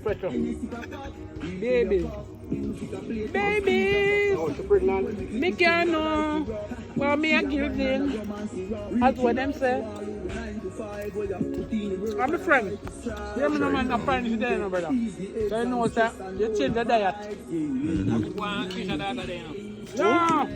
fresh up. Baby. Baby. Oh, she pregnant? Me can know. Well, me a give in. That's what them say. I'm a friend. You know, man, I'm friend with them, brother. So you know, sir, you change the diet. One fish and other day, no.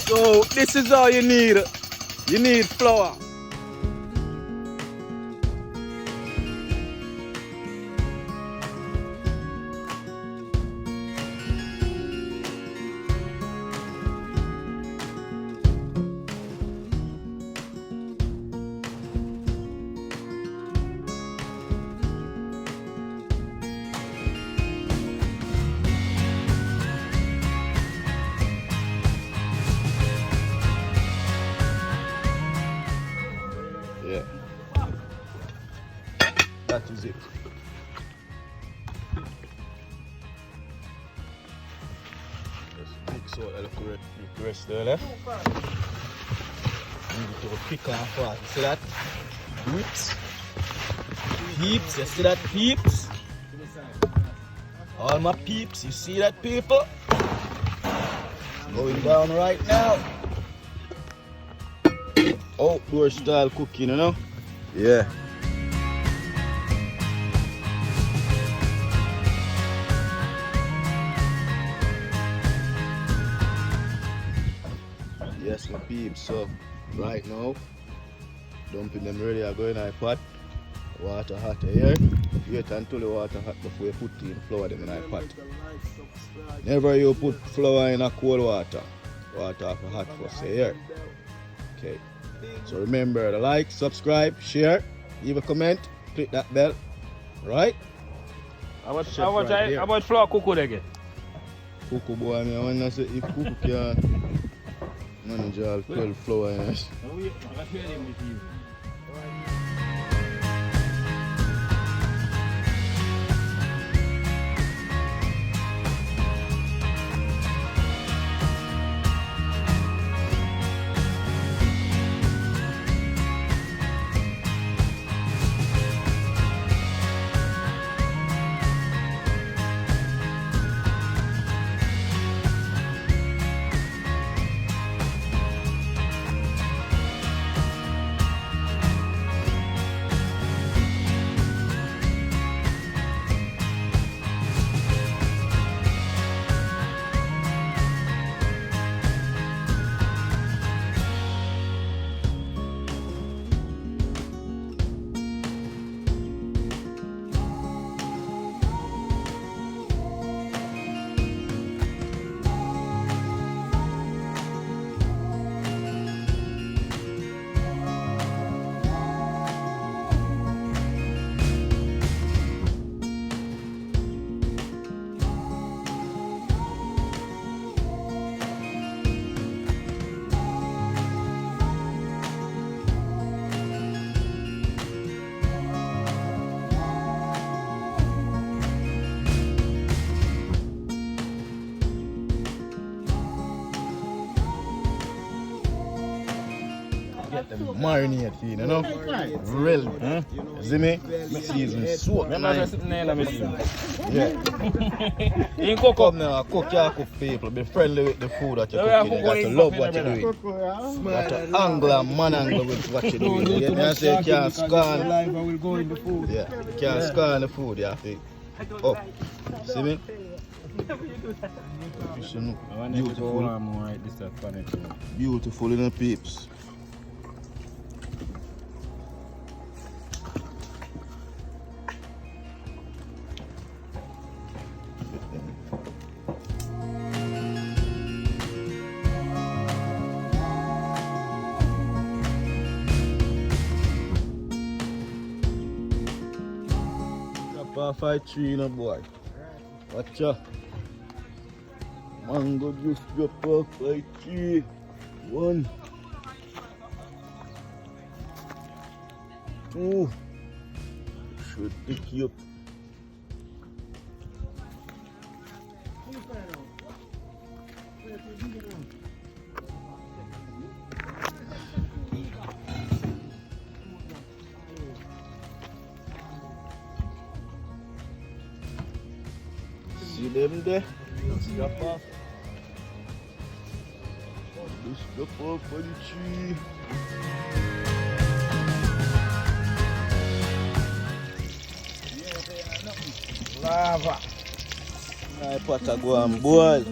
So this is all you need. You need flour. Yeah. That is it. Just mix out the rest there left. Need it to pick on fast. You see that? Peeps. Peeps, you see that peeps? All my peeps, you see that people? It's going down right now. Outdoor style cooking, you know? Yeah. Yes, my peeps. So, right now, dumping them ready. I go in a pot. Water hot here. Wait until the water hot before you put in flour them in a pot. Never you put flour in a cold water. Water hot first here. Okay. So remember to like, subscribe, share, leave a comment, click that bell. Right? How much flour cook again? Cook boy, I want to say if cook can manage all 12 flour in it. get them marinate for you know? Really. Huh? See me? Season soap. Remember sitting there in the Yeah. You cook Come now, cook your cook people. Be friendly with the food that you're cooking. You got to love what you're doing. You got to angle and man angle with what you're doing. You get me? I say you can't scan. Yeah, you can't scan the food. You have to up. See me? Beautiful. Beautiful in the peeps. Fight tree in a boy. Watch out. Mango juice drop off fight tree. 1, 2. Should pick you up. See them there? Just drop off. Just drop off for the tree. Lava. My pot a go and boil.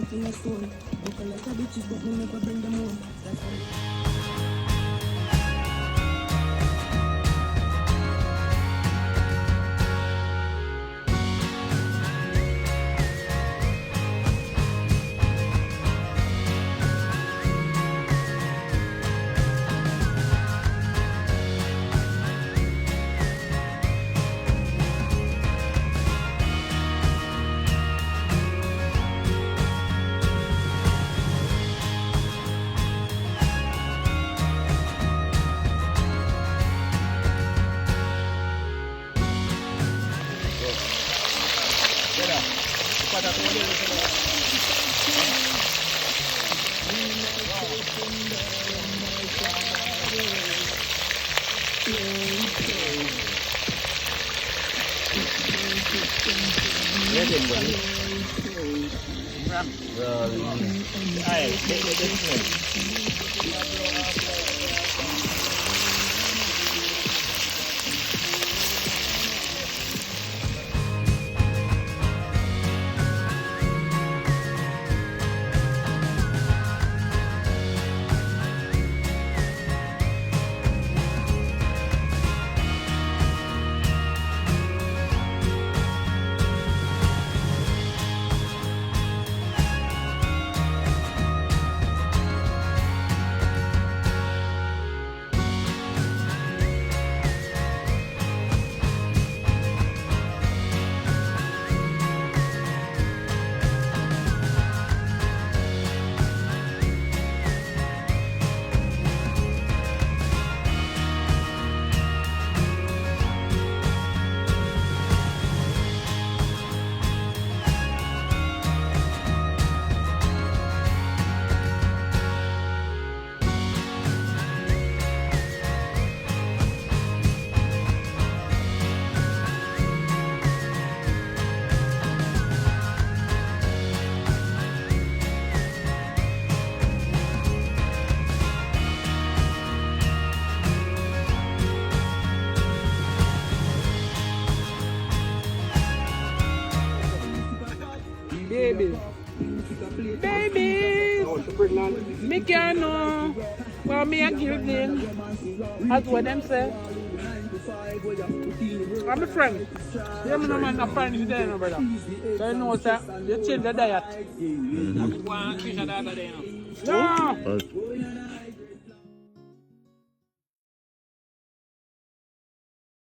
Babies. Babies. Me can't know. Well, me a guilty. That's what them say. I'm a friend. Yeah, me no man a friend is there, no brother. So you know, sir, you change the diet. No.